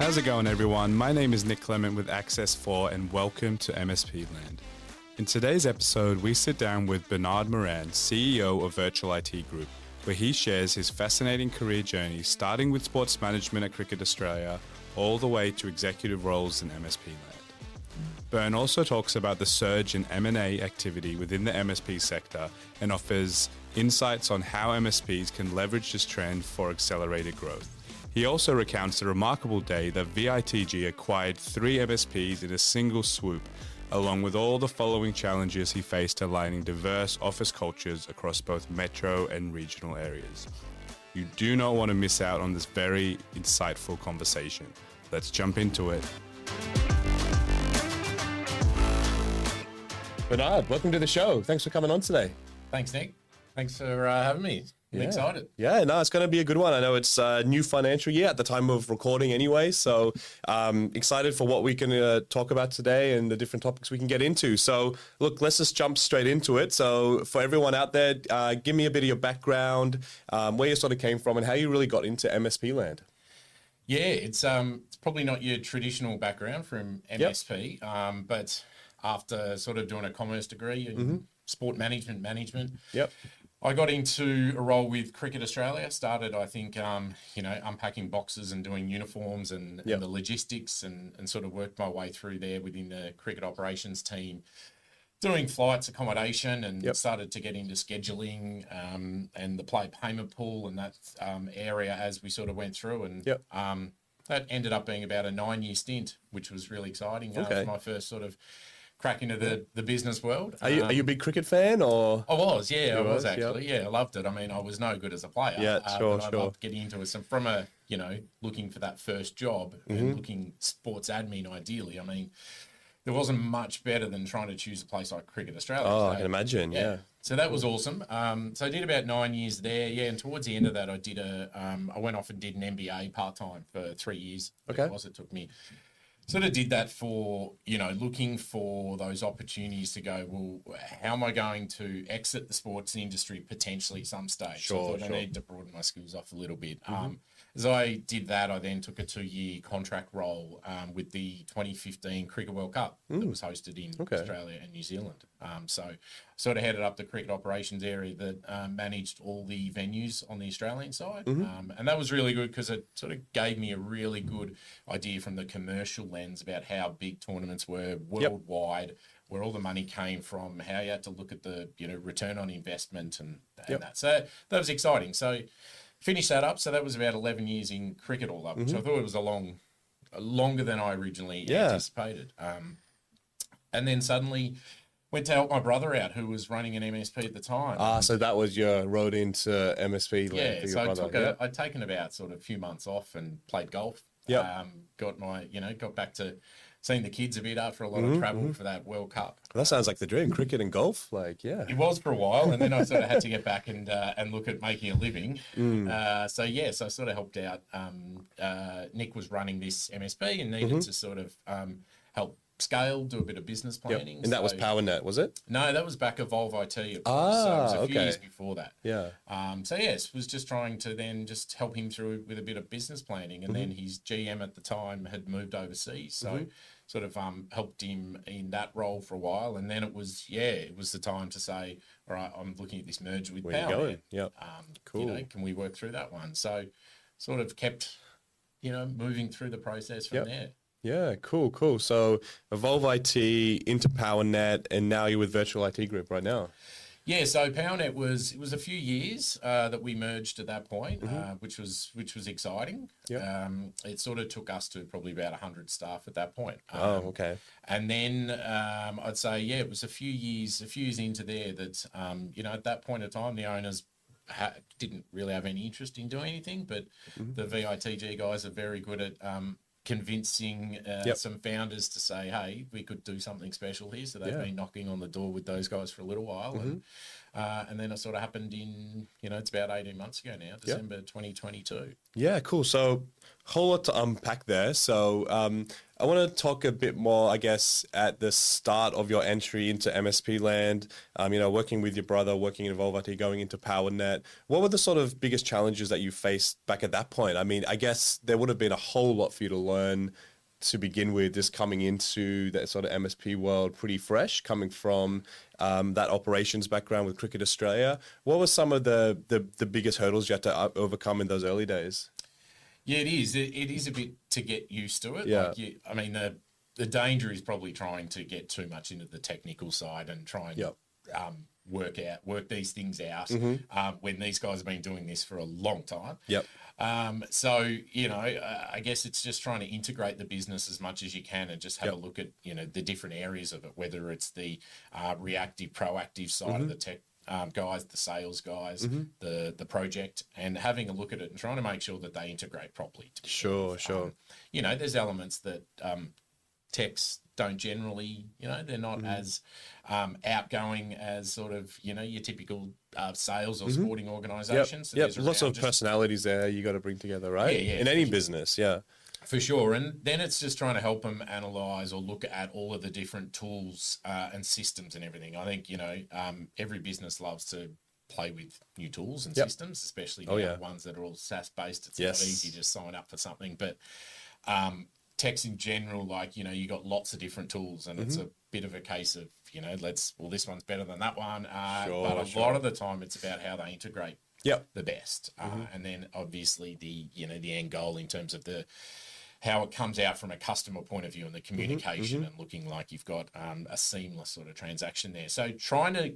How's it going, everyone? My name is Nick Clement with Access 4 and welcome to MSPland. In today's episode, we sit down with Bernard Moran, CEO of Virtual IT Group, where he shares his fascinating career journey starting with sports management at Cricket Australia all the way to executive roles in MSPland. Bern also talks about the surge in M&A activity within the MSP sector and offers insights on how MSPs can leverage this trend for accelerated growth. He also recounts the remarkable day that VITG acquired 3 MSPs in a single swoop, along with all the following challenges he faced aligning diverse office cultures across both metro and regional areas. You do not want to miss out on this very insightful conversation. Let's jump into it. Bernard, welcome to the show. Thanks for coming on today. Thanks, Nick. Thanks for having me. I'm excited. Yeah, no, it's going to be a good one. I know it's a new financial year at the time of recording anyway, so excited for what we can talk about today and the different topics we can get into. So look, let's just jump straight into it. So for everyone out there, give me a bit of your background, where you sort of came from and how you really got into MSP land. Yeah, it's probably not your traditional background from MSP, but after sort of doing a commerce degree in sport management, I got into a role with Cricket Australia. Started, I think, unpacking boxes and doing uniforms and the logistics and sort of worked my way through there within the cricket operations team, doing flights, accommodation, and started to get into scheduling and the play payment pool and that area as we sort of went through. And that ended up being about a 9-year stint, which was really exciting. It was my first sort of crack into the business world. Are you a big cricket fan or? I was actually. Yeah, I loved it. I mean, I was no good as a player. Yeah, but I loved getting into it. So from looking for that first job and looking sports admin ideally, I mean, there wasn't much better than trying to choose a place like Cricket Australia. Oh, I can imagine, yeah. So that was awesome. So I did about 9 years there, and towards the end of that, I went off and did an MBA part-time for 3 years. Okay. It took me. Sort of did that for, looking for those opportunities to go, well, how am I going to exit the sports industry potentially at some stage? So I thought I need to broaden my skills off a little bit. As I did that, I then took a 2-year contract role with the 2015 Cricket World Cup that was hosted in Australia and New Zealand. So sort of headed up the cricket operations area that managed all the venues on the Australian side. And that was really good because it sort of gave me a really good idea from the commercial lens about how big tournaments were worldwide, where all the money came from, how you had to look at the return on investment and that. So that was exciting. So finished that up. So that was about 11 years in cricket all up, which I thought it was longer than I originally anticipated. And then suddenly went to help my brother out, who was running an MSP at the time. So that was your road into MSP land for your brother. I'd taken about sort of a few months off and played golf. Got back to seeing the kids a bit after a lot of travel for that World Cup. That sounds like the dream, cricket and golf. It was for a while, and then I sort of had to get back and look at making a living. So I sort of helped out. Nick was running this MSP and needed to sort of help scale, do a bit of business planning. And that was PowerNet, was it? No, that was back at Volvo IT. So it was a few years before that. Was just trying to then just help him through with a bit of business planning. And then his GM at the time had moved overseas. So sort of helped him in that role for a while. And then it was the time to say, all right, I'm looking at this merger with PowerNet. Cool. Can we work through that one? So sort of kept, moving through the process from there. Yeah, cool. So Evolve IT into PowerNet, and now you're with Virtual IT Group right now. Yeah, so PowerNet was a few years that we merged at that point, which was exciting. It sort of took us to probably about 100 staff at that point. And then I'd say it was a few years into there that at that point of time the owners didn't really have any interest in doing anything, but the VITG guys are very good at convincing some founders to say, hey, we could do something special here. So they've been knocking on the door with those guys for a little while. And then it sort of happened in, it's about 18 months ago now, December 2022. Yeah, cool. So whole lot to unpack there. So I want to talk a bit more, I guess, at the start of your entry into MSP land, working with your brother, working in Evolve IT, going into PowerNet. What were the sort of biggest challenges that you faced back at that point? I mean, I guess there would have been a whole lot for you to learn to begin with, just coming into that sort of MSP world pretty fresh, coming from that operations background with Cricket Australia. What were some of the biggest hurdles you had to overcome in those early days? Yeah, it is. It is a bit to get used to it. Yeah. The danger is probably trying to get too much into the technical side and try and work these things out when these guys have been doing this for a long time. Yep. I guess it's just trying to integrate the business as much as you can and just have a look at, the different areas of it, whether it's the reactive, proactive side of the tech guys, the sales guys, the project, and having a look at it and trying to make sure that they integrate properly. Sure. There's elements that techs don't generally, they're not as outgoing as sort of, your typical sales or sporting organisations. Yep. So lots of personalities there you got to bring together, right? Yeah. In any business, yeah. For sure. And then it's just trying to help them analyse or look at all of the different tools and systems and everything. I think, every business loves to play with new tools and systems, especially ones that are all SaaS-based. It's not easy to sign up for something. But techs in general, you got lots of different tools, and it's a bit of a case of, this one's better than that one. But a lot of the time it's about how they integrate the best. And then obviously the end goal in terms of how it comes out from a customer point of view and the communication and looking like you've got a seamless sort of transaction there. So trying to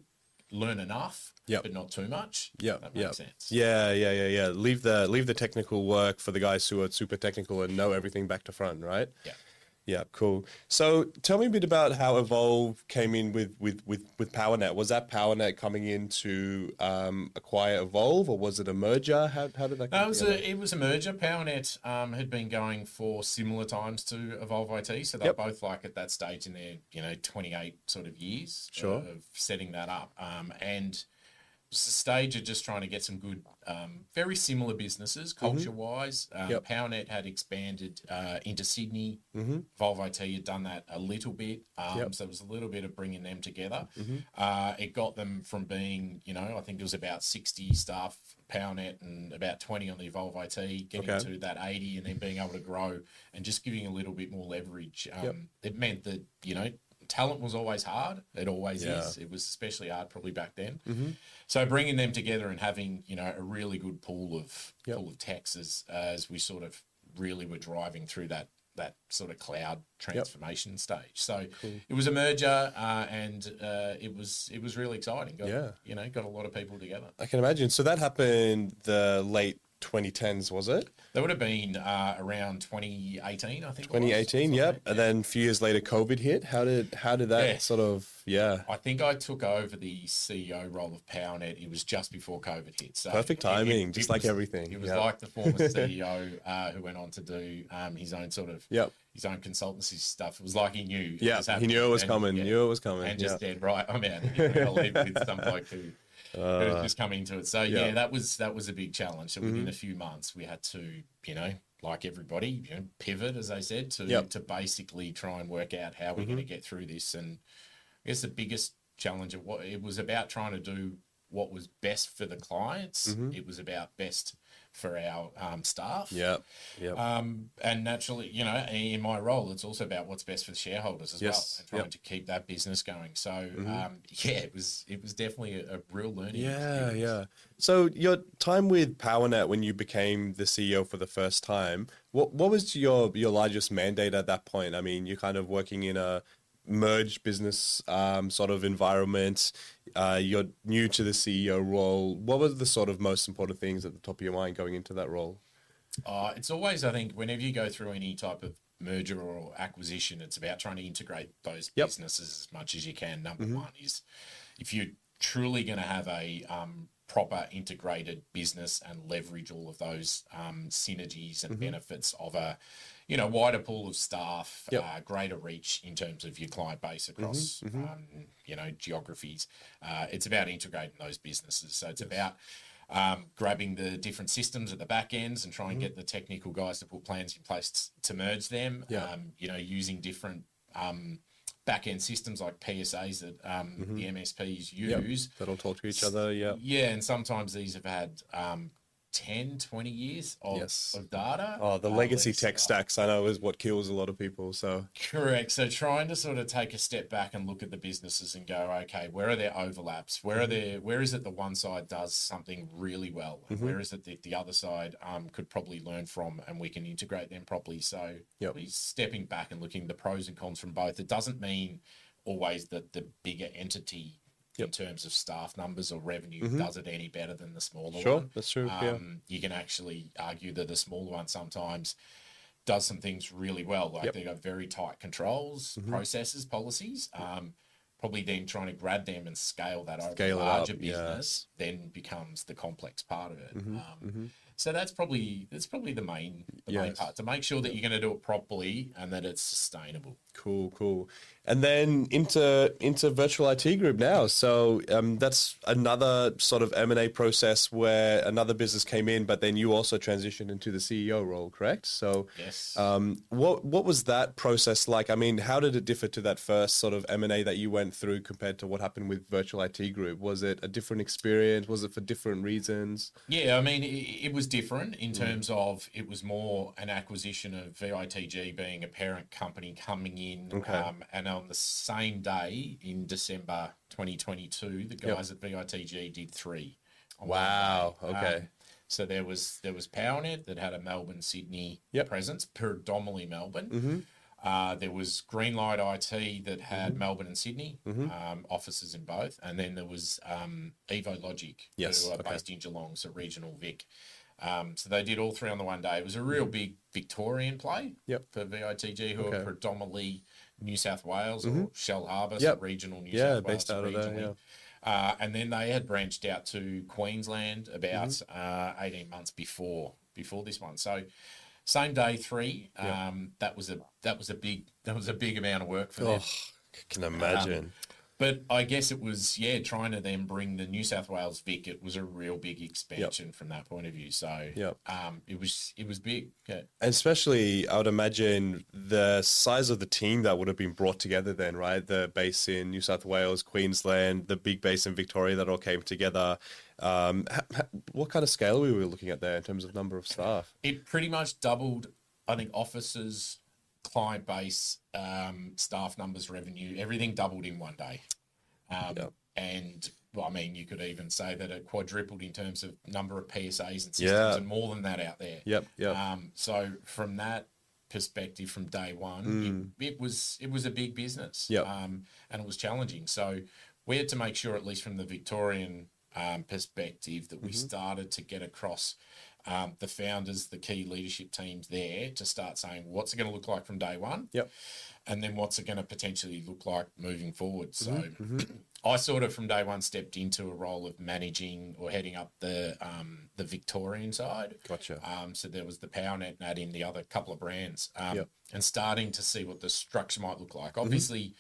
learn enough, but not too much. That makes sense. Yeah. Leave the technical work for the guys who are super technical and know everything back to front, right? Yeah, cool. So tell me a bit about how Evolve came in with PowerNet. Was that PowerNet coming in to acquire Evolve, or was it a merger? How did that come together? It was a merger. PowerNet had been going for similar times to Evolve IT, so they're both at that stage in their 28 sort of years of setting that up. And it's a stage of just trying to get some good, very similar businesses culture-wise. PowerNet had expanded into Sydney. Evolve IT had done that a little bit. So it was a little bit of bringing them together. It got them from being, I think it was about 60 staff PowerNet and about 20 on the Evolve IT, getting to that 80 and then being able to grow and just giving a little bit more leverage. It meant that, talent was always hard. It always is. It was especially hard probably back then. So bringing them together and having, a really good pool of techs as we sort of really were driving through that sort of cloud transformation stage. So it was a merger and it was really exciting. Got a lot of people together. I can imagine. So that happened the late 2010s, was it? That would have been around 2018, I think. 2018, yep. And then a few years later, COVID hit. How did that sort of, I think I took over the CEO role of PowerNet. It was just before COVID hit. So perfect timing, just like everything. It was like the former CEO who went on to do his own sort of his own consultancy stuff. It was like he knew. Yeah, he knew it was coming. And just said, right, I'm out. I'll leave with some bloke who was just coming into it. So that was a big challenge. So within a few months, we had to, like everybody, pivot, as I said, to basically try and work out how we're going to get through this. And I guess the biggest challenge of what it was about trying to do what was best for the clients. It was about best for our staff. And naturally, in my role, it's also about what's best for the shareholders as well, and trying to keep that business going. So, it was definitely a real learning experience. So your time with PowerNet when you became the CEO for the first time, what was your largest mandate at that point? I mean, you're kind of working in a merged business sort of environment. You're new to the CEO role. What were the sort of most important things at the top of your mind going into that role? It's always, I think, whenever you go through any type of merger or acquisition, it's about trying to integrate those businesses as much as you can. Number one is if you're truly going to have a proper integrated business and leverage all of those synergies and benefits of a wider pool of staff, greater reach in terms of your client base across, geographies. It's about integrating those businesses. So it's about grabbing the different systems at the back ends and try and get the technical guys to put plans in place to merge them. You know, using different back end systems like PSAs that the MSPs use. That'll talk to each other. Yeah, and sometimes these have had 10, 20 years of data. Oh, the legacy tech stacks, I know, is what kills a lot of people. So correct. So trying to sort of take a step back and look at the businesses and go, okay, where are their overlaps? Where is it the one side does something really well? And where is it that the other side could probably learn from, and we can integrate them properly? So stepping back and looking at the pros and cons from both. It doesn't mean always that the bigger entity in terms of staff numbers or revenue does it any better than the smaller one. Sure, that's true. You can actually argue that the smaller one sometimes does some things really well. Like they've got very tight controls, processes, policies. Probably then trying to grab them and scale that over a larger business then becomes the complex part of it. So that's probably the main part, to make sure that you're going to do it properly and that it's sustainable. Cool. And then into Virtual IT Group now. So that's another sort of M&A process where another business came in, but then you also transitioned into the CEO role, correct? So yes. What was that process like? I mean, how did it differ to that first sort of M&A that you went through compared to what happened with Virtual IT Group? Was it a different experience? Was it for different reasons? Yeah, I mean, it was different in terms of it was more an acquisition of VITG being a parent company coming in. And on the same day in December 2022, the guys at VITG did 3. Wow. Okay. So there was PowerNet that had a Melbourne, Sydney presence, predominantly Melbourne. There was Greenlight IT that had Melbourne and Sydney, offices in both. And then there was Evo Logic, who are based in Geelong, so regional Vic. So they did all 3 on the one day. It was a real big Victorian play for VITG, who are predominantly New South Wales or Shell Harbour, so regional New South Wales. Based out of there, and then they had branched out to Queensland about 18 months before this one. So same day 3. That was a big amount of work for them. I can imagine. But I guess it was, trying to then bring the New South Wales Vic. It was a real big expansion from that point of view. So it was big. Yeah. And especially, I would imagine the size of the team that would have been brought together then, right? The base in New South Wales, Queensland, the big base in Victoria that all came together. What kind of scale were we looking at there in terms of number of staff? It pretty much doubled, I think, offices, client base, staff numbers, revenue, everything doubled in one day. And well, I mean, you could even say that it quadrupled in terms of number of PSAs and systems and more than that out there. So from that perspective, from day one, it was a big business and it was challenging. So we had to make sure, at least from the Victorian perspective, that we started to get across the founders, the key leadership teams there, to start saying, what's it going to look like from day one? And then what's it going to potentially look like moving forward? So I sort of from day one stepped into a role of managing or heading up the Victorian side. Gotcha. So there was the PowerNet and add in the other couple of brands and starting to see what the structure might look like. Obviously,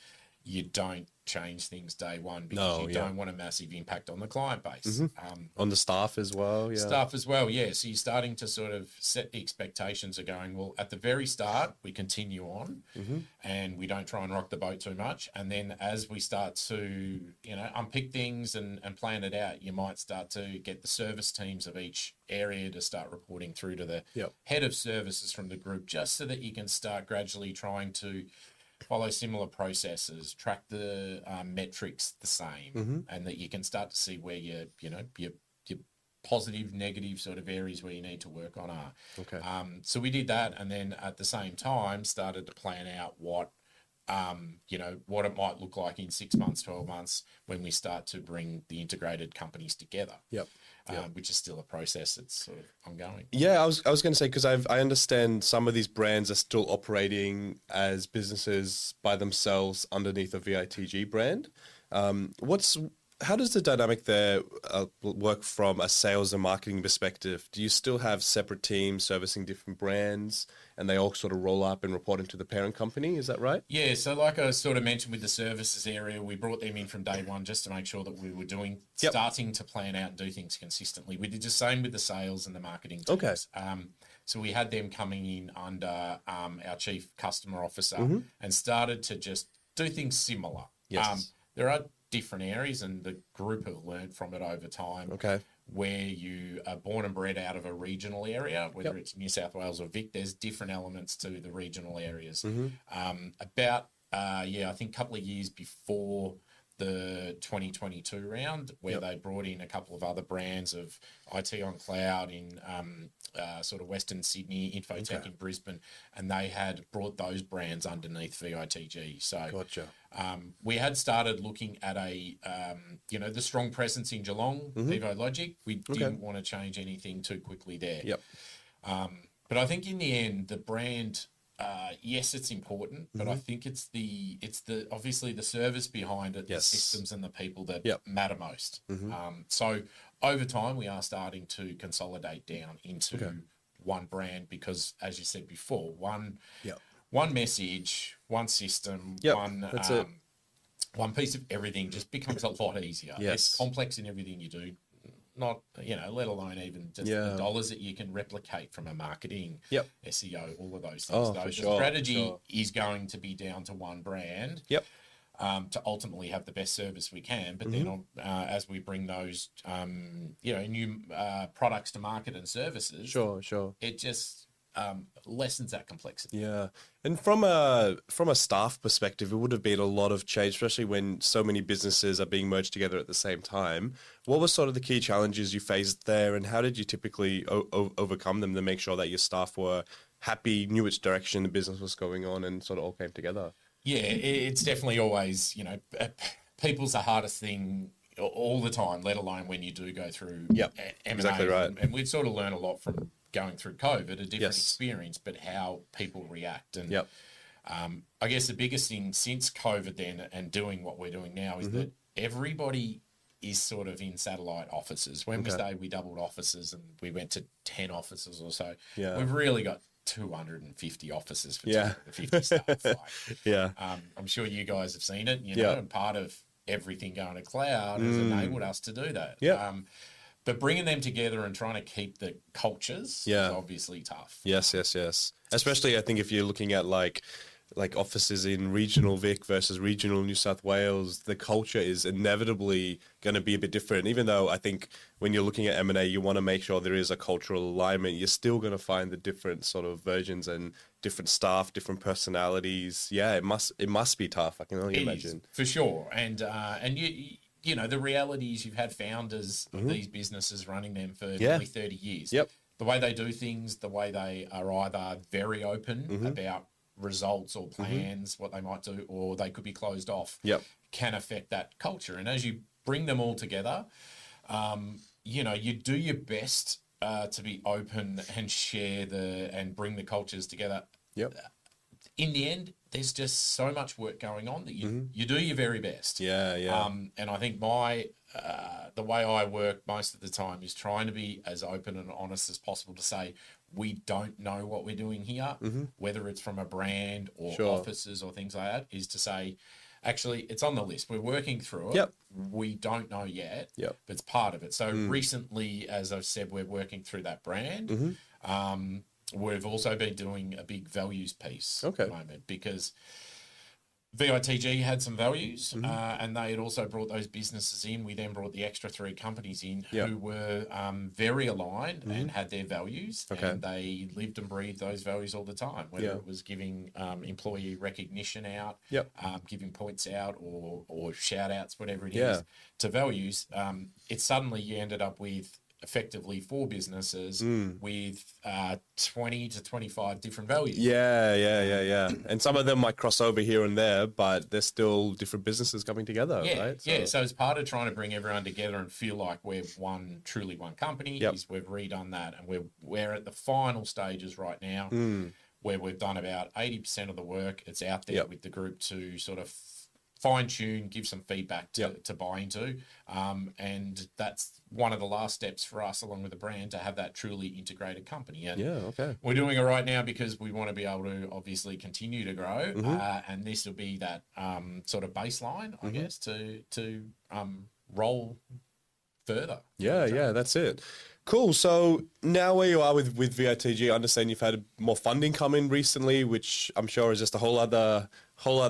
you don't change things day one because you don't want a massive impact on the client base. On the staff as well. Staff as well, So you're starting to sort of set the expectations of going, well, at the very start, we continue on and we don't try and rock the boat too much. And then as we start to, unpick things and plan it out, you might start to get the service teams of each area to start reporting through to the head of services from the group, just so that you can start gradually trying to follow similar processes, track the metrics the same, and that you can start to see where your positive, negative sort of areas where you need to work on are. So we did that, and then at the same time started to plan out what it might look like in 6 months, 12 months when we start to bring the integrated companies together. Which is still a process that's sort of ongoing. I was going to say, because I understand some of these brands are still operating as businesses by themselves underneath a VITG brand. how does the dynamic there work from a sales and marketing perspective? Do you still have separate teams servicing different brands and they all sort of roll up and report into the parent company? Is that right? Yeah, so like I sort of mentioned with the services area, we brought them in from day one just to make sure that we were starting to plan out and do things consistently. We did the same with the sales and the marketing teams. Okay. So we had them coming in under our chief customer officer and started to just do things similar. Yes. There are different areas, and the group have learned from it over time. Okay. Where you are born and bred out of a regional area, whether it's New South Wales or Vic, there's different elements to the regional areas. I think a couple of years before the 2022 round, where they brought in a couple of other brands of IT on Cloud in sort of Western Sydney, Infotech in Brisbane, and they had brought those brands underneath VITG. So Gotcha. We had started looking at the strong presence in Geelong, Vivo Logic. We didn't want to change anything too quickly there. Yep. But I think in the end, the brand, yes, it's important, but I think it's the obviously the service behind it, the systems and the people that matter most. So over time, we are starting to consolidate down into one brand because, as you said before, one message, one system, one piece of everything just becomes a lot easier. Yes. It's complex in everything you do. Not, let alone even just the dollars that you can replicate from a marketing, SEO, all of those things. The strategy is going to be down to one brand to ultimately have the best service we can. But then as we bring those, new products to market and services, it just lessens that complexity. Yeah. And from a staff perspective, it would have been a lot of change, especially when so many businesses are being merged together at the same time. What were sort of the key challenges you faced there, and how did you typically overcome them to make sure that your staff were happy, knew which direction the business was going on, and sort of all came together? Yeah, it's definitely always, people's the hardest thing all the time, let alone when you do go through M&A. Exactly right. And we've sort of learned a lot from going through COVID, a different experience, but how people react. And I guess the biggest thing since COVID then and doing what we're doing now is that everybody is sort of in satellite offices. When we say we doubled offices and we went to 10 offices or so, we've really got 250 offices for 250 staff. I'm sure you guys have seen it, and part of everything going to cloud has enabled us to do that. But bringing them together and trying to keep the cultures is obviously tough. Yes. Especially, I think, if you're looking at like offices in regional Vic versus regional New South Wales, the culture is inevitably going to be a bit different. Even though I think when you're looking at M&A, you want to make sure there is a cultural alignment, you're still going to find the different sort of versions and different staff, different personalities. Yeah, it must be tough. I can only imagine. For sure. And the reality is you've had founders of these businesses running them for nearly 30 years. The way they do things, the way they are either very open about results or plans, what they might do, or they could be closed off, can affect that culture. And as you bring them all together, you do your best to be open and share and bring the cultures together. In the end, there's just so much work going on that you do your very best. And I think the way I work most of the time is trying to be as open and honest as possible to say, we don't know what we're doing here, whether it's from a brand or offices or things like that, is to say, actually, it's on the list. We're working through it. We don't know yet, but it's part of it. So recently, as I've said, we're working through that brand. We've also been doing a big values piece at the moment because VITG had some values and they had also brought those businesses in. We then brought the extra 3 companies in who were very aligned and had their values and they lived and breathed those values all the time, whether it was giving employee recognition out, giving points out or shout outs, whatever it is, to values. It suddenly you ended up with effectively 4 businesses with 20 to 25 different values. And some of them might cross over here and there, but they're still different businesses coming together, right? So it's part of trying to bring everyone together and feel like we're truly one company. Is we've redone that, and we're at the final stages right now where we've done about 80% of the work. It's out there with the group to sort of fine tune, give some feedback to buy into. And that's one of the last steps for us, along with the brand, to have that truly integrated company. And we're doing it right now because we want to be able to obviously continue to grow. And this will be that sort of baseline, I guess, to roll further. Yeah, that's it. Cool. So now where you are with VITG, I understand you've had more funding come in recently, which I'm sure is just a whole other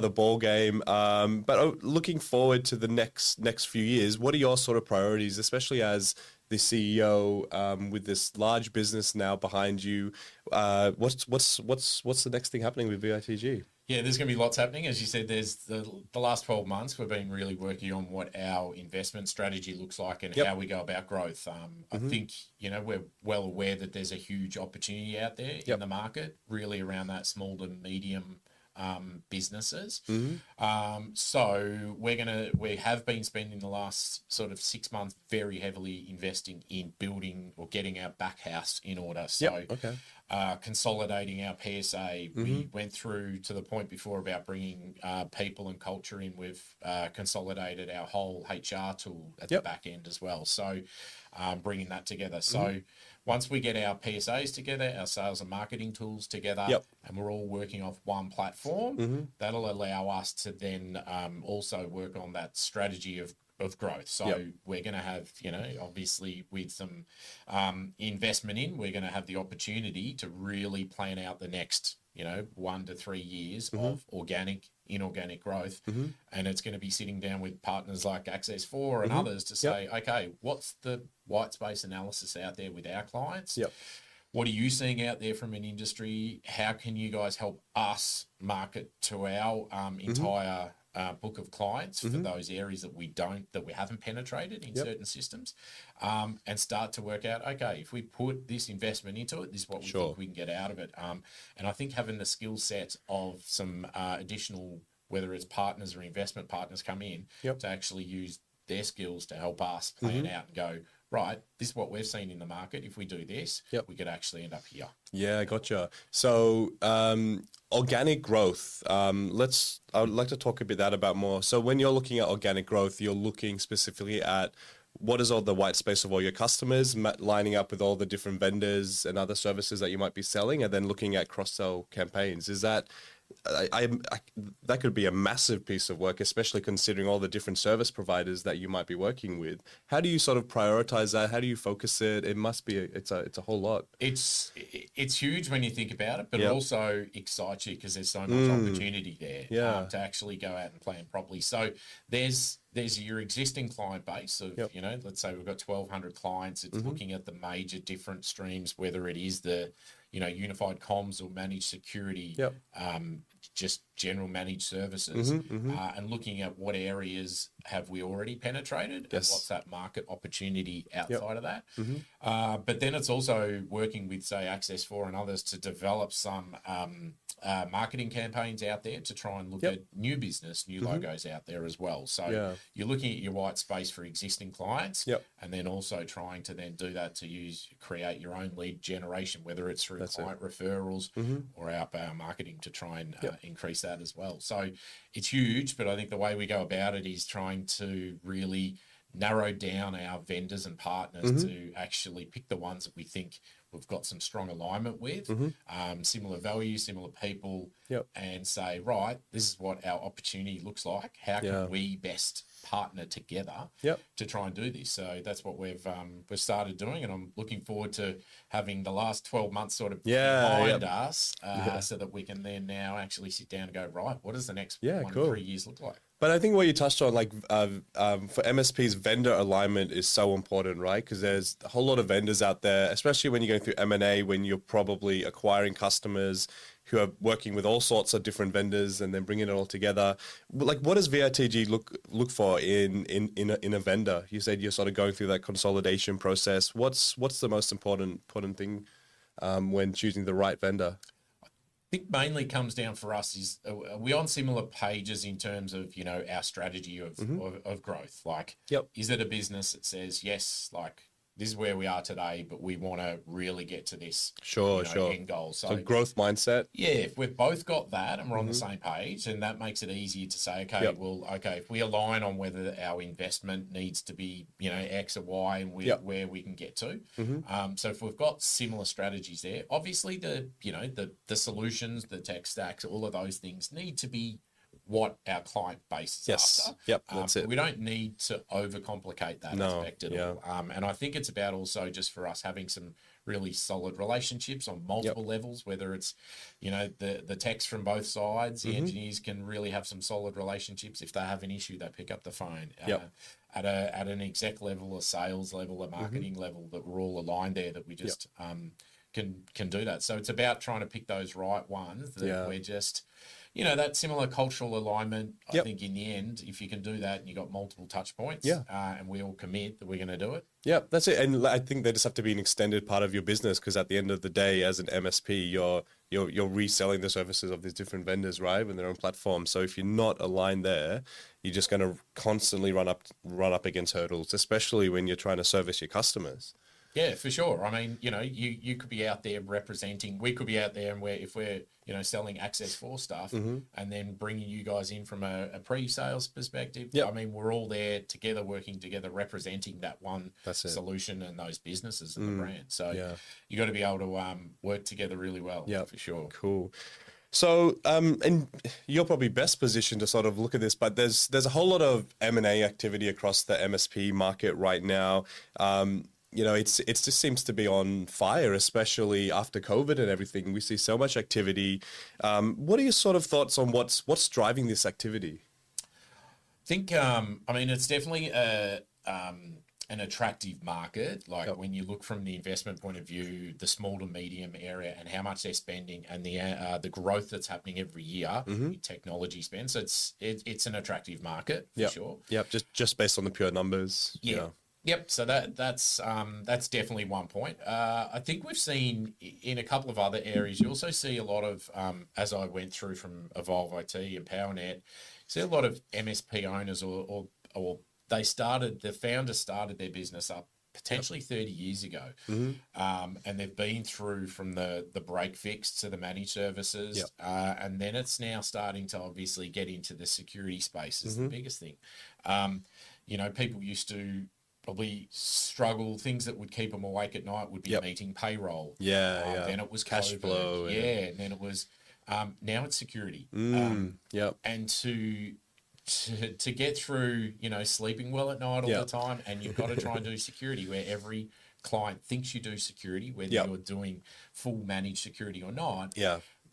ball game. But looking forward to the next few years, what are your sort of priorities, especially as the CEO with this large business now behind you? What's the next thing happening with VITG? Yeah, there's going to be lots happening. As you said, there's the last 12 months, we've been really working on what our investment strategy looks like and how we go about growth. I think, we're well aware that there's a huge opportunity out there in the market, really around that small to medium businesses. So we have been spending the last sort of 6 months very heavily investing in building or getting our back house in order. So consolidating our PSA, we went through to the point before about bringing people and culture in. We've consolidated our whole HR tool at the back end as well. So bringing that together. So once we get our PSAs together, our sales and marketing tools together, and we're all working off one platform, that'll allow us to then also work on that strategy of growth. So we're going to have, obviously with some investment in, we're going to have the opportunity to really plan out the next, 1 to 3 years of organic, inorganic growth. And it's going to be sitting down with partners like Access 4 and others to say, okay, what's the white space analysis out there with our clients? What are you seeing out there from an industry? How can you guys help us market to our entire book of clients for those areas that we haven't penetrated in certain systems, and start to work out, okay, if we put this investment into it, this is what we think we can get out of it. And I think having the skill set of some additional, whether it's partners or investment partners come in to actually use their skills to help us plan out and go, right, this is what we've seen in the market. If we do this, we could actually end up here. Yeah, gotcha. So organic growth, I would like to talk a bit about more. So when you're looking at organic growth, you're looking specifically at what is all the white space of all your customers, lining up with all the different vendors and other services that you might be selling, and then looking at cross-sell campaigns. Is that that could be a massive piece of work, especially considering all the different service providers that you might be working with. How do you sort of prioritize that? How do you focus it? It must be it's a whole lot. It's huge when you think about it, but it also excites you because there's so much opportunity there to actually go out and plan properly. So there's your existing client base of, let's say we've got 1,200 clients. It's looking at the major different streams, whether it is the, unified comms or managed security, just general managed services, and looking at what areas have we already penetrated and what's that market opportunity outside of that. But then it's also working with, say, Access 4 and others to develop some marketing campaigns out there to try and look at new business, new logos out there as well. So you're looking at your white space for existing clients, and then also trying to then do that to create your own lead generation, whether it's through client referrals or outbound marketing to try and increase that as well. So it's huge, but I think the way we go about it is trying to really narrow down our vendors and partners to actually pick the ones that we think we've got some strong alignment with, similar values, similar people, and say, right, this is what our opportunity looks like. How can we best partner together to try and do this? So that's what we've started doing, and I'm looking forward to having the last 12 months sort of behind us, so that we can then now actually sit down and go, right, what does the next 1 to 3 years look like? But I think what you touched on, like for MSPs, vendor alignment is so important, right? Because there's a whole lot of vendors out there, especially when you're going through M&A, when you're probably acquiring customers who are working with all sorts of different vendors and then bringing it all together. Like, what does VITG look for in a vendor? You said you're sort of going through that consolidation process. What's the most important thing when choosing the right vendor? I think mainly comes down for us is, are we on similar pages in terms of, our strategy of growth? Like, is it a business that says, yes, like this is where we are today, but we want to really get to this end goal. So growth mindset. Yeah, if we've both got that and we're on the same page, and that makes it easier to say, okay, if we align on whether our investment needs to be, X or Y and where we can get to. So if we've got similar strategies there, obviously the solutions, the tech stacks, all of those things need to be what our client base is after. Yep, that's it. We don't need to overcomplicate that aspect at all. And I think it's about also just for us having some really solid relationships on multiple levels, whether it's, the techs from both sides, the engineers can really have some solid relationships. If they have an issue, they pick up the phone. At an exec level, a sales level, a marketing level, that we're all aligned there, that we just can do that. So it's about trying to pick those right ones that we're just... that similar cultural alignment, I think in the end, if you can do that and you've got multiple touch points and we all commit that we're going to do it. Yeah, that's it. And I think they just have to be an extended part of your business, because at the end of the day, as an MSP, you're reselling the services of these different vendors, right, with their own platform. So if you're not aligned there, you're just going to constantly run up against hurdles, especially when you're trying to service your customers. Yeah, for sure. I mean, you could be out there representing, we could be out there, and if we're, selling Access 4 stuff and then bringing you guys in from a pre-sales perspective. I mean, we're all there together, working together, representing that one solution and those businesses and the brand. So you got to be able to work together really well, for sure. Cool. So, and you're probably best positioned to sort of look at this, but there's a whole lot of M&A activity across the MSP market right now. It just seems to be on fire, especially after COVID and everything. We see so much activity. What are your sort of thoughts on what's driving this activity? I think, it's definitely an attractive market. Like when you look from the investment point of view, the small to medium area and how much they're spending, and the growth that's happening every year in technology spend. So it's an attractive market for sure. Yep. Just based on the pure numbers. Yeah. Yep. So that's definitely one point. I think we've seen in a couple of other areas, you also see a lot of, as I went through from Evolve IT and PowerNet, see a lot of MSP owners or the founders started their business up potentially 30 years ago. And they've been through from the break fix to the managed services. And then it's now starting to obviously get into the security space is the biggest thing. People used to probably struggle. Things that would keep them awake at night would be meeting payroll. Then it was cash COVID. flow. And then it was, now it's security. And to get through, sleeping well at night all the time, and you've got to try and do security where every client thinks you do security, whether you're doing full managed security or not.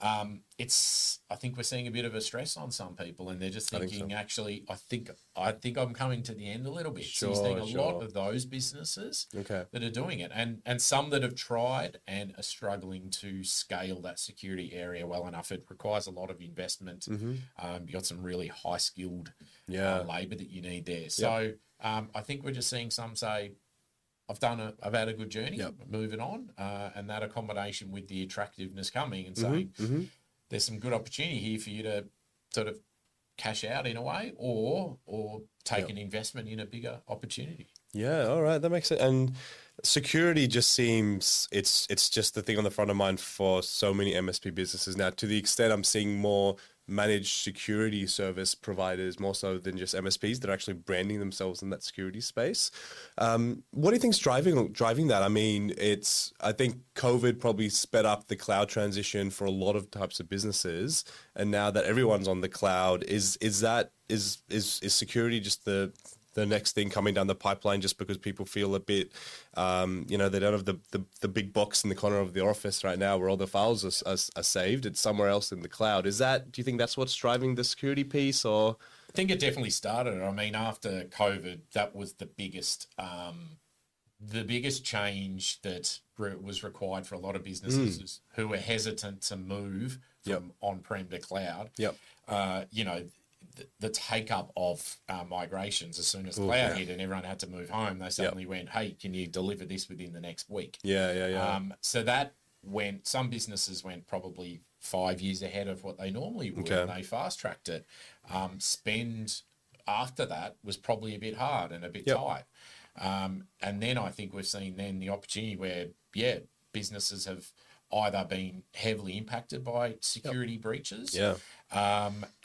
I think we're seeing a bit of a stress on some people, and they're just thinking, actually, I think I'm coming to the end a little bit. So you're seeing a lot of those businesses that are doing it, and some that have tried and are struggling to scale that security area well enough. It requires a lot of investment. You've got some really high skilled labor that you need there. So I think we're just seeing some say, I've had a good journey, moving on, and that accommodation with the attractiveness coming and saying there's some good opportunity here for you to sort of cash out in a way, or take an investment in a bigger opportunity. Yeah, all right, that makes sense. And security just seems it's just the thing on the front of mind for so many MSP businesses now. To the extent I'm seeing more managed security service providers, more so than just MSPs, that are actually branding themselves in that security space. What do you think's driving that? I mean, I think COVID probably sped up the cloud transition for a lot of types of businesses, and now that everyone's on the cloud, is security just the next thing coming down the pipeline, just because people feel a bit, they don't have the big box in the corner of the office right now where all the files are saved. It's somewhere else in the cloud. Do you think that's what's driving the security piece, or? I think it definitely started. I mean, after COVID, that was the biggest change that was required for a lot of businesses who were hesitant to move from on-prem to cloud. The take-up of migrations as soon as cloud hit and everyone had to move home, they suddenly went, hey, can you deliver this within the next week? So that some businesses went probably 5 years ahead of what they normally would, and they fast-tracked it. Spend after that was probably a bit hard and a bit tight. And then I think we've seen then the opportunity where, businesses have either been heavily impacted by security breaches. Yeah.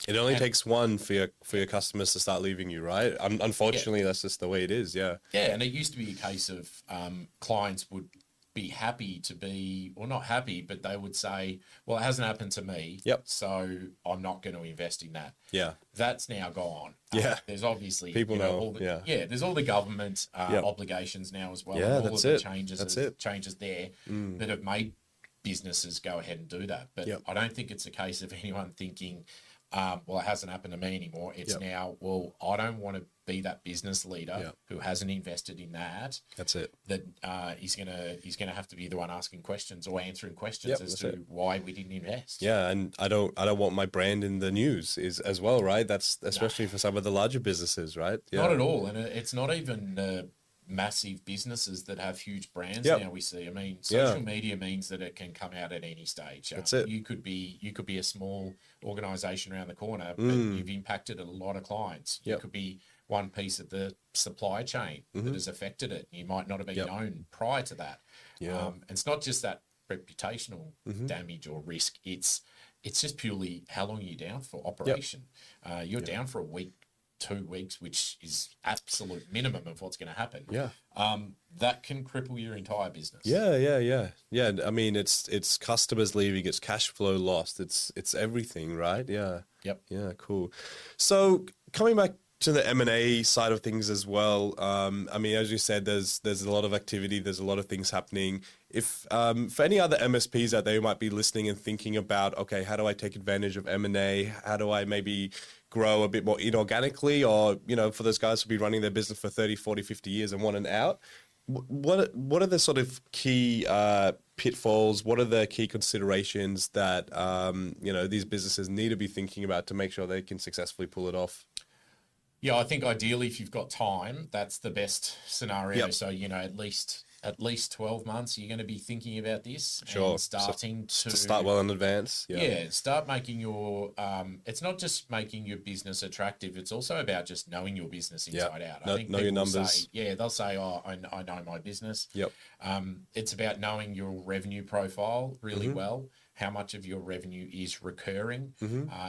It only takes one for your customers to start leaving you, right? Unfortunately, that's just the way it is. Yeah. Yeah, and it used to be a case of clients would be happy to be, or not happy, but they would say, well, it hasn't happened to me, so I'm not going to invest in that. Yeah. That's now gone. Yeah. There's obviously, people know. all the, there's all the government obligations now as well. Yeah, and all that's of the it. changes there that have made businesses go ahead and do that. But I don't think it's a case of anyone thinking, well, it hasn't happened to me anymore. It's now, well, I don't want to be that business leader who hasn't invested in that. That's it. That he's gonna have to be the one asking questions or answering questions as to why we didn't invest. Yeah, and I don't want my brand in the news is as well, right? That's especially for some of the larger businesses, right? Yeah. Not at all, and it's not even massive businesses that have huge brands now. We see. I mean, social media means that it can come out at any stage. That's it. You could be a small organisation around the corner, but you've impacted a lot of clients. You could be one piece of the supply chain that has affected it. You might not have been known prior to that. And it's not just that reputational damage or risk. It's just purely how long are you down for operation. You're down for a week, 2 weeks, which is absolute minimum of what's going to happen. That can cripple your entire business. Yeah. I mean, it's customers leaving, it's cash flow lost, it's everything, right? Yeah. Yeah, cool. So coming back to the M&A side of things as well. I mean, as you said, there's a lot of activity, there's a lot of things happening. If for any other MSPs out there who might be listening and thinking about, okay, how do I take advantage of M&A? How do I maybe grow a bit more inorganically, or, for those guys who'll be running their business for 30, 40, 50 years and want an out, what are the sort of key pitfalls? What are the key considerations that, these businesses need to be thinking about to make sure they can successfully pull it off? Yeah, I think ideally if you've got time, that's the best scenario. So, at least 12 months, you're going to be thinking about this. Sure. And starting to start well in advance. Yeah, start making your, it's not just making your business attractive. It's also about just knowing your business inside out. I think know your numbers. They'll say, oh, I know my business. Yep. It's about knowing your revenue profile really well. How much of your revenue is recurring.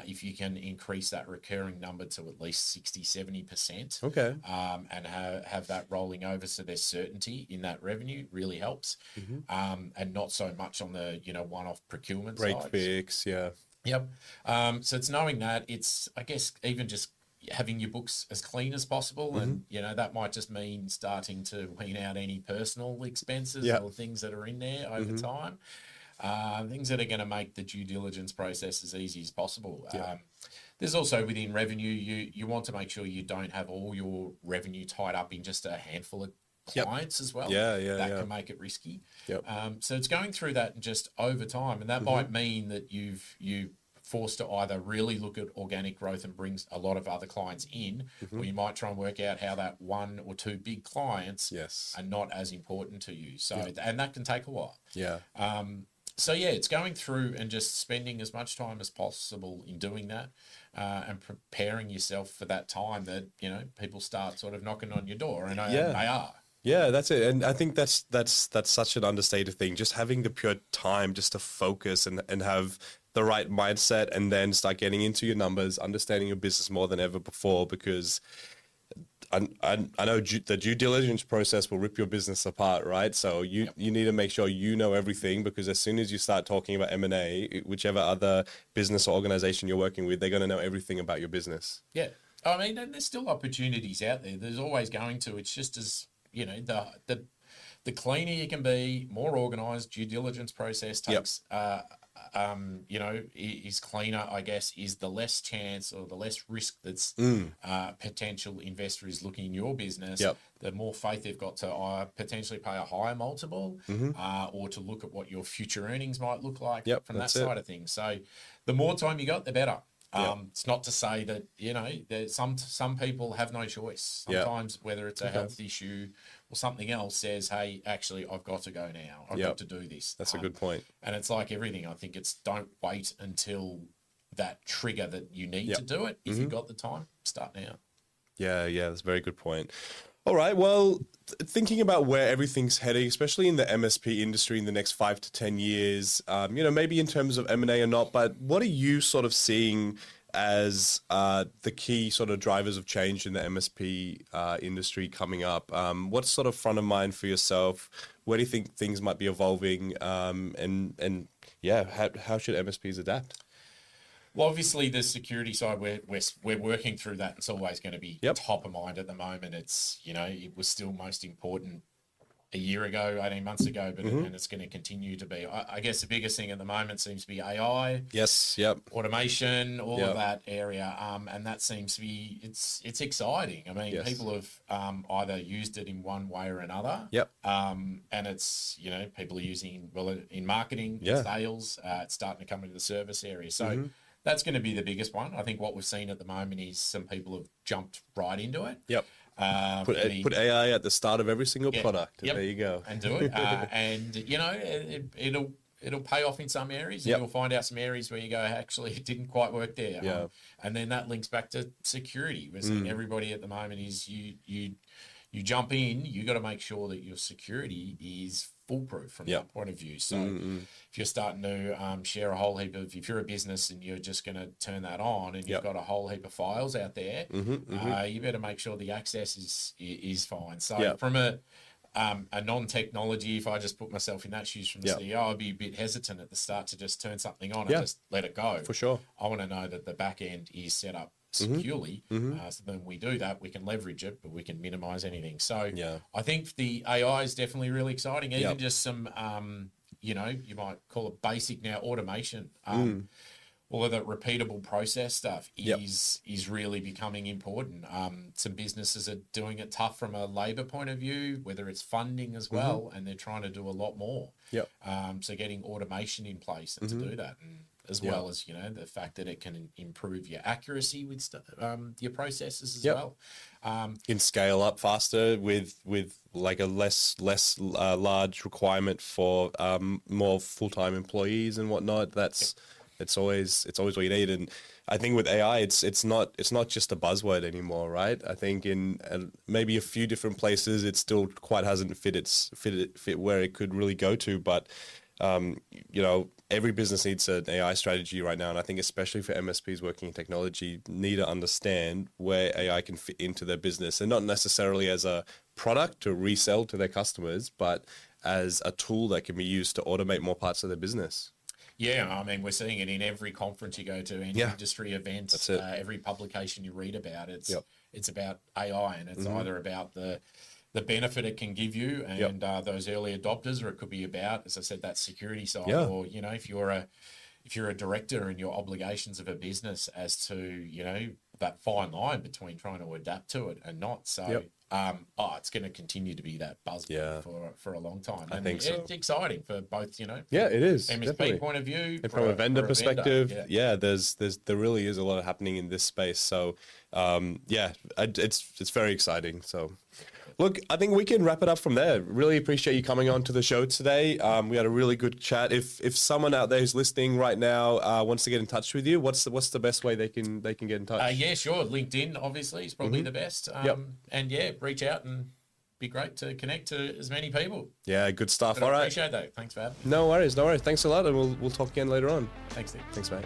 If you can increase that recurring number to at least 60, 70%. Okay. And have that rolling over so there's certainty in that revenue really helps. And not so much on the, one-off procurement break side. Fix, yeah. Yep. So it's knowing that. It's, I guess, even just having your books as clean as possible. And, that might just mean starting to wean out any personal expenses or things that are in there over time. Things that are going to make the due diligence process as easy as possible. There's also within revenue, you want to make sure you don't have all your revenue tied up in just a handful of clients as well. That can make it risky. So it's going through that and just over time, and that might mean that you forced to either really look at organic growth and brings a lot of other clients in, or you might try and work out how that one or two big clients are not as important to you. So and that can take a while. So it's going through and just spending as much time as possible in doing that, and preparing yourself for that time that people start sort of knocking on your door, and they are. Yeah, that's it. And I think that's such an understated thing. Just having the pure time just to focus and have the right mindset, and then start getting into your numbers, understanding your business more than ever before, because I know the due diligence process will rip your business apart, right? So you need to make sure you know everything, because as soon as you start talking about M&A, whichever other business or organization you're working with, they're going to know everything about your business. Yeah. I mean, and there's still opportunities out there. There's always going to. It's just as, the cleaner you can be, more organized, due diligence process takes, is cleaner, I guess, is the less chance or the less risk that's potential investor is looking in your business, the more faith they've got to potentially pay a higher multiple, or to look at what your future earnings might look like from that side of things. So the more time you got, the better. It's not to say that, that some people have no choice. Sometimes whether it's a health issue or something else says, hey, actually, I've got to go now. I've got to do this. That's a good point. And it's like everything. I think it's don't wait until that trigger that you need to do it. If you've got the time, start now. Yeah, that's a very good point. All right. Well, thinking about where everything's heading, especially in the MSP industry in the next 5 to 10 years, maybe in terms of M&A or not, but what are you sort of seeing as the key sort of drivers of change in the MSP industry coming up? What's sort of front of mind for yourself? Where do you think things might be evolving? How should MSPs adapt? Well, obviously, the security side, we're working through that. It's always going to be top of mind at the moment. It's, it was still most important a year ago, 18 months ago, but and it's going to continue to be. I guess the biggest thing at the moment seems to be AI. Yes, yep. Automation, all of that area. And that seems to be, it's exciting. I mean, people have either used it in one way or another. Yep. And it's, people are using, in marketing, sales, it's starting to come into the service area. So that's going to be the biggest one. I think what we've seen at the moment is some people have jumped right into it. Yep. Put AI at the start of every single product. Yep. There you go. And do it. And it'll pay off in some areas. And you'll find out some areas where you go, actually, it didn't quite work there. Yeah. And then that links back to security. We're seeing everybody at the moment is you jump in, you got to make sure that your security is foolproof from that point of view. So if you're starting to share a whole heap of, if you're a business and you're just going to turn that on and you've got a whole heap of files out there, you better make sure the access is fine. So from a non-technology, if I just put myself in that shoes from the CEO, I'd be a bit hesitant at the start to just turn something on and just let it go. For sure. I want to know that the back end is set up securely. So then we do that, we can leverage it, but we can minimize anything. So I think the AI is definitely really exciting. Even just some, you might call it basic now automation. All of that repeatable process stuff is really becoming important. Some businesses are doing it tough from a labor point of view, whether it's funding as well, and they're trying to do a lot more. So getting automation in place and to do that, and as well as the fact that it can improve your accuracy with your processes as well. Can scale up faster with like a less large requirement for more full-time employees and whatnot. It's always what you need. And I think with AI, it's not just a buzzword anymore, right? I think in maybe a few different places, it still quite hasn't fit where it could really go to. But every business needs an AI strategy right now, and I think especially for MSPs working in technology, need to understand where AI can fit into their business, and not necessarily as a product to resell to their customers, but as a tool that can be used to automate more parts of their business. Yeah, I mean, we're seeing it in every conference you go to, any industry events, every publication you read about. It's about AI, and it's either about the benefit it can give you and those early adopters, or it could be about, as I said, that security side, or if you're a director and your obligations of a business as to that fine line between trying to adapt to it and not. So it's going to continue to be that buzzword for a long time. And I think so. It's exciting for both, it is MSP definitely. point of view, and from a vendor perspective. There really is a lot happening in this space. So it's very exciting. So. Look, I think we can wrap it up from there. Really appreciate you coming on to the show today. We had a really good chat. If someone out there who's listening right now wants to get in touch with you, what's the best way they can get in touch? Yeah, sure. LinkedIn obviously is probably the best. And reach out and be great to connect to as many people. Yeah, good stuff. But All right. Appreciate that. Thanks for having me. No worries. Thanks a lot, and we'll talk again later on. Thanks, Steve. Thanks, mate.